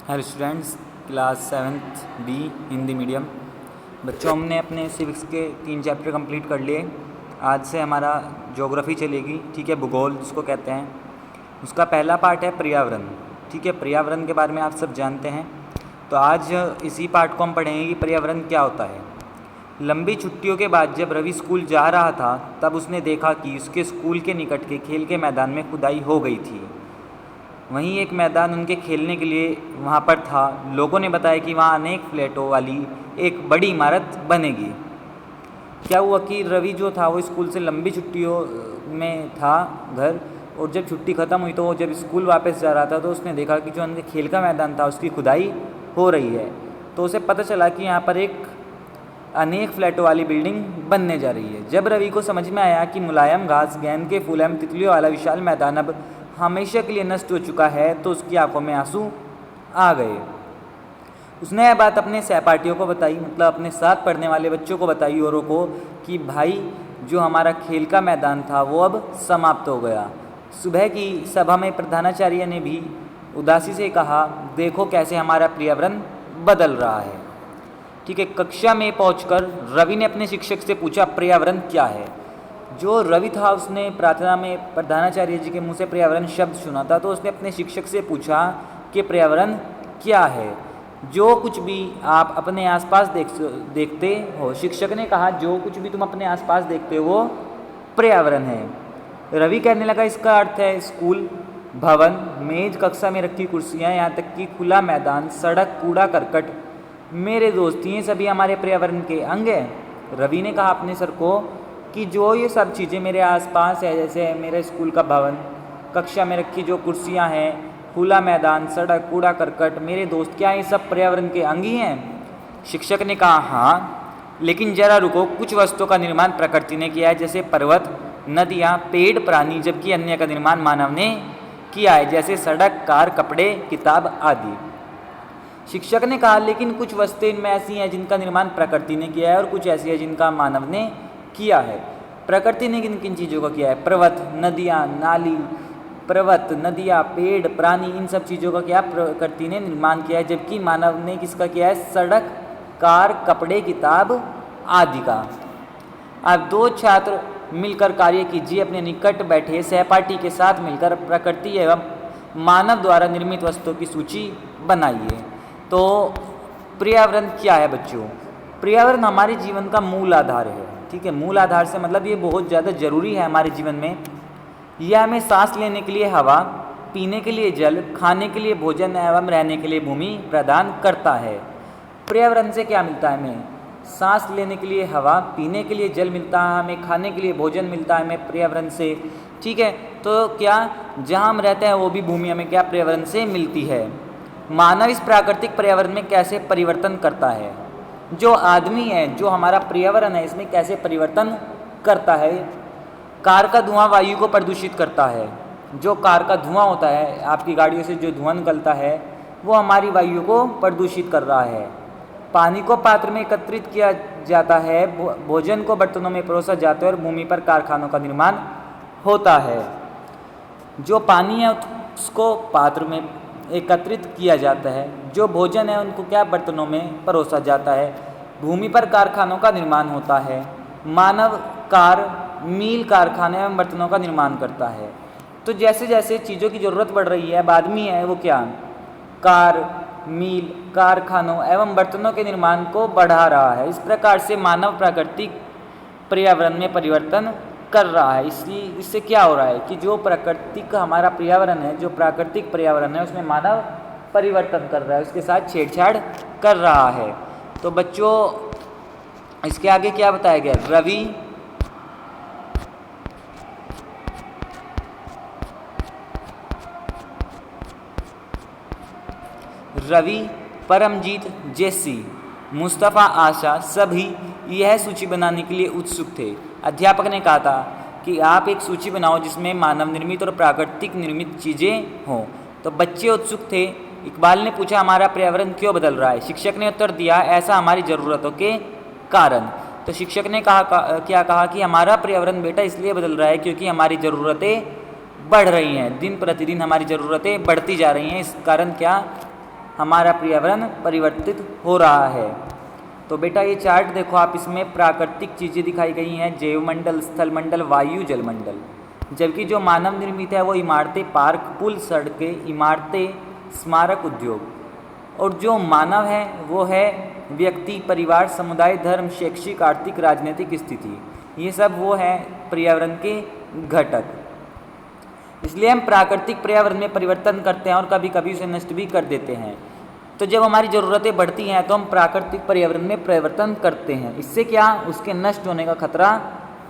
Hello students, class 7th B Hindi medium बच्चों, हमने अपने सिविक्स के 3 चैप्टर कंप्लीट कर लिए। आज से हमारा ज्योग्राफी चलेगी, ठीक है, भूगोल जिसको कहते हैं। उसका पहला पार्ट है पर्यावरण, ठीक है। पर्यावरण के बारे में आप सब जानते हैं, तो आज इसी पार्ट को हम पढ़ेंगे कि पर्यावरण क्या होता है। लंबी छुट्टियों के बाद जब रवि स्कूल जा रहा था तब उसने देखा कि उसके स्कूल के निकट के खेल के मैदान में खुदाई हो गई थी। वहीं एक मैदान उनके खेलने के लिए वहाँ पर था। लोगों ने बताया कि वहाँ अनेक फ्लैटों वाली एक बड़ी इमारत बनेगी। क्या हुआ कि रवि जो था वो स्कूल से लंबी छुट्टियों में था घर, और जब छुट्टी ख़त्म हुई तो वो जब स्कूल वापस जा रहा था तो उसने देखा कि जो उनके खेल का मैदान था उसकी खुदाई हो रही है। तो उसे पता चला कि यहाँ पर एक अनेक फ्लैटों वाली बिल्डिंग बनने जा रही है। जब रवि को समझ में आया कि मुलायम घास, गेंद के फूल एवं तितलियों वाला विशाल मैदान अब हमेशा के लिए नष्ट हो चुका है तो उसकी आंखों में आंसू आ गए। उसने यह बात अपने सहपाठियों को बताई, मतलब अपने साथ पढ़ने वाले बच्चों को बताई औरों को, कि भाई जो हमारा खेल का मैदान था वो अब समाप्त हो गया। सुबह की सभा में प्रधानाचार्य ने भी उदासी से कहा, देखो कैसे हमारा पर्यावरण बदल रहा है। ठीक है। कक्षा में पहुंचकर रवि ने अपने शिक्षक से पूछा, पर्यावरण क्या है। जो रवि था उसने प्रार्थना में प्रधानाचार्य जी के मुंह से पर्यावरण शब्द सुना था, तो उसने अपने शिक्षक से पूछा कि पर्यावरण क्या है। जो कुछ भी आप अपने आसपास देखते हो, शिक्षक ने कहा, जो कुछ भी तुम अपने आसपास देखते हो वो पर्यावरण है। रवि कहने लगा, इसका अर्थ है स्कूल, भवन, मेज, कक्षा में रखी कुर्सियाँ, यहाँ तक कि खुला मैदान, सड़क, कूड़ा करकट, मेरे दोस्त, ये सभी हमारे पर्यावरण के अंग हैं। रवि ने कहा अपने सर को कि जो ये सब चीज़ें मेरे आसपास है, जैसे मेरे स्कूल का भवन, कक्षा में रखी जो कुर्सियां हैं, खुला मैदान, सड़क, कूड़ा करकट, मेरे दोस्त, क्या ये सब पर्यावरण के अंग ही हैं। शिक्षक ने कहा, हाँ, लेकिन जरा रुको, कुछ वस्तुओं का निर्माण प्रकृति ने किया है, जैसे पर्वत, नदियाँ, पेड़, प्राणी, जबकि अन्य का निर्माण मानव ने किया है, जैसे सड़क, कार, कपड़े, किताब आदि। शिक्षक ने कहा, लेकिन कुछ वस्तुएं इनमें ऐसी हैं जिनका निर्माण प्रकृति ने किया है और कुछ ऐसी है जिनका मानव ने किया है। प्रकृति ने किन किन चीज़ों का किया है? पर्वत, नदियाँ, नाली, पर्वत, नदियाँ, पेड़, प्राणी, इन सब चीज़ों का क्या प्रकृति ने निर्माण किया है, जबकि मानव ने किसका किया है? सड़क, कार, कपड़े, किताब आदि का। अब 2 छात्र मिलकर कार्य कीजिए, अपने निकट बैठे सहपाठी के साथ मिलकर प्रकृति एवं मानव द्वारा निर्मित वस्तुओं की सूची बनाइए। तो पर्यावरण क्या है बच्चों? पर्यावरण हमारे जीवन का मूल आधार है, ठीक है। मूल आधार से मतलब ये बहुत ज़्यादा ज़रूरी है हमारे जीवन में। यह हमें सांस लेने के लिए हवा, पीने के लिए जल, खाने के लिए भोजन एवं रहने के लिए भूमि प्रदान करता है। पर्यावरण से क्या मिलता है हमें? सांस लेने के लिए हवा, पीने के लिए जल मिलता है हमें, खाने के लिए भोजन मिलता है हमें पर्यावरण से, ठीक है। तो क्या जहाँ हम रहते हैं वो भी भूमि हमें क्या पर्यावरण से मिलती है। मानव इस प्राकृतिक पर्यावरण में कैसे परिवर्तन करता है? जो आदमी है, जो हमारा पर्यावरण है, इसमें कैसे परिवर्तन करता है? कार का धुआं वायु को प्रदूषित करता है। जो कार का धुआं होता है, आपकी गाड़ियों से जो धुआं निकलता है वो हमारी वायु को प्रदूषित कर रहा है। पानी को पात्र में एकत्रित किया जाता है, भोजन को बर्तनों में परोसा जाता है और भूमि पर कारखानों का निर्माण होता है। जो पानी है उसको पात्र में एकत्रित किया जाता है, जो भोजन है उनको क्या बर्तनों में परोसा जाता है, भूमि पर कारखानों का निर्माण होता है। मानव कार, मील, कारखाने एवं बर्तनों का निर्माण करता है। तो जैसे जैसे चीज़ों की ज़रूरत बढ़ रही है, अब आदमी है वो क्या कार, मील, कारखानों एवं बर्तनों के निर्माण को बढ़ा रहा है। इस प्रकार से मानव प्राकृतिक पर्यावरण में परिवर्तन कर रहा है। इससे क्या हो रहा है कि जो प्राकृतिक हमारा पर्यावरण है, जो प्राकृतिक पर्यावरण है, उसमें मानव परिवर्तन कर रहा है, उसके साथ छेड़छाड़ कर रहा है। तो बच्चों इसके आगे क्या बताया गया? रवि, परमजीत, जेसी, मुस्तफ़ा, आशा सभी यह सूची बनाने के लिए उत्सुक थे। अध्यापक ने कहा था कि आप एक सूची बनाओ जिसमें मानव निर्मित और प्राकृतिक निर्मित चीज़ें हों। तो बच्चे उत्सुक थे। इकबाल ने पूछा, हमारा पर्यावरण क्यों बदल रहा है? शिक्षक ने उत्तर दिया, ऐसा हमारी ज़रूरतों के कारण। तो शिक्षक ने क्या कहा कि हमारा पर्यावरण बेटा इसलिए बदल रहा है क्योंकि हमारी ज़रूरतें बढ़ रही हैं, दिन प्रतिदिन हमारी ज़रूरतें बढ़ती जा रही हैं। इस कारण क्या हमारा पर्यावरण परिवर्तित हो रहा है। तो बेटा ये चार्ट देखो आप, इसमें प्राकृतिक चीज़ें दिखाई गई हैं, जैवमंडल, स्थलमंडल, वायु, जलमंडल। जबकि जो मानव निर्मित है वो इमारतें, पार्क, पुल, सड़कें, इमारतें, स्मारक, उद्योग। और जो मानव है वो है व्यक्ति, परिवार, समुदाय, धर्म, शैक्षिक, आर्थिक, राजनीतिक स्थिति। ये सब वो है पर्यावरण के घटक। इसलिए हम प्राकृतिक पर्यावरण में परिवर्तन करते हैं और कभी कभी उसे नष्ट भी कर देते हैं। तो जब हमारी ज़रूरतें बढ़ती हैं तो हम प्राकृतिक पर्यावरण में परिवर्तन करते हैं। इससे क्या, उसके नष्ट होने का खतरा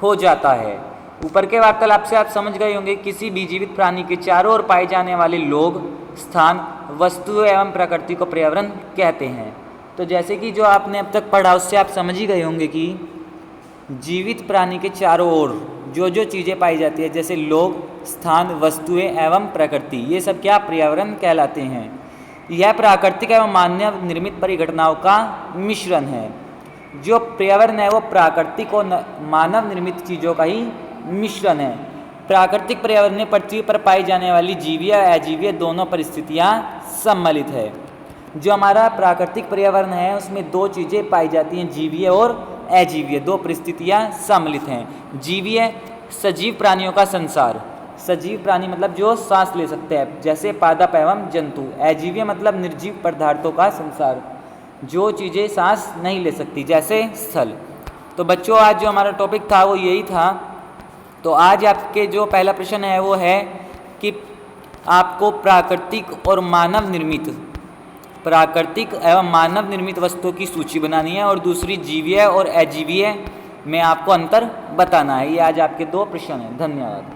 हो जाता है। ऊपर के वार्तालाप से आप समझ गए होंगे, किसी भी जीवित प्राणी के चारों ओर पाए जाने वाले लोग, स्थान, वस्तुएं एवं प्रकृति को पर्यावरण कहते हैं। तो जैसे कि जो आपने अब तक पढ़ा उससे आप समझ ही गए होंगे कि जीवित प्राणी के चारों ओर जो जो चीज़ें पाई जाती है, जैसे लोग, स्थान, वस्तुएं एवं प्रकृति, ये सब क्या पर्यावरण कहलाते हैं। यह प्राकृतिक एवं मानव निर्मित परिघटनाओं का मिश्रण है। जो पर्यावरण है वो प्राकृतिक और मानव निर्मित चीज़ों का ही मिश्रण है। प्राकृतिक पर्यावरण में पृथ्वी पर पाई जाने वाली जीवीय और अजीवीय दोनों परिस्थितियाँ सम्मिलित है। जो हमारा प्राकृतिक पर्यावरण है उसमें दो चीज़ें पाई जाती हैं, जीवीय और अजीवीय, दो परिस्थितियाँ सम्मिलित हैं। जीवीय, सजीव प्राणियों का संसार, सजीव प्राणी मतलब जो सांस ले सकते हैं, जैसे पादप एवं जंतु। अजीवीय मतलब निर्जीव पदार्थों का संसार, जो चीज़ें सांस नहीं ले सकती, जैसे स्थल। तो बच्चों आज जो हमारा टॉपिक था वो यही था। तो आज आपके जो पहला प्रश्न है वो है कि आपको प्राकृतिक और मानव निर्मित, प्राकृतिक एवं मानव निर्मित वस्तुओं की सूची बनानी है, और दूसरी जीवीय और अजीवीय में आपको अंतर बताना है। ये आज आपके दो प्रश्न हैं। धन्यवाद।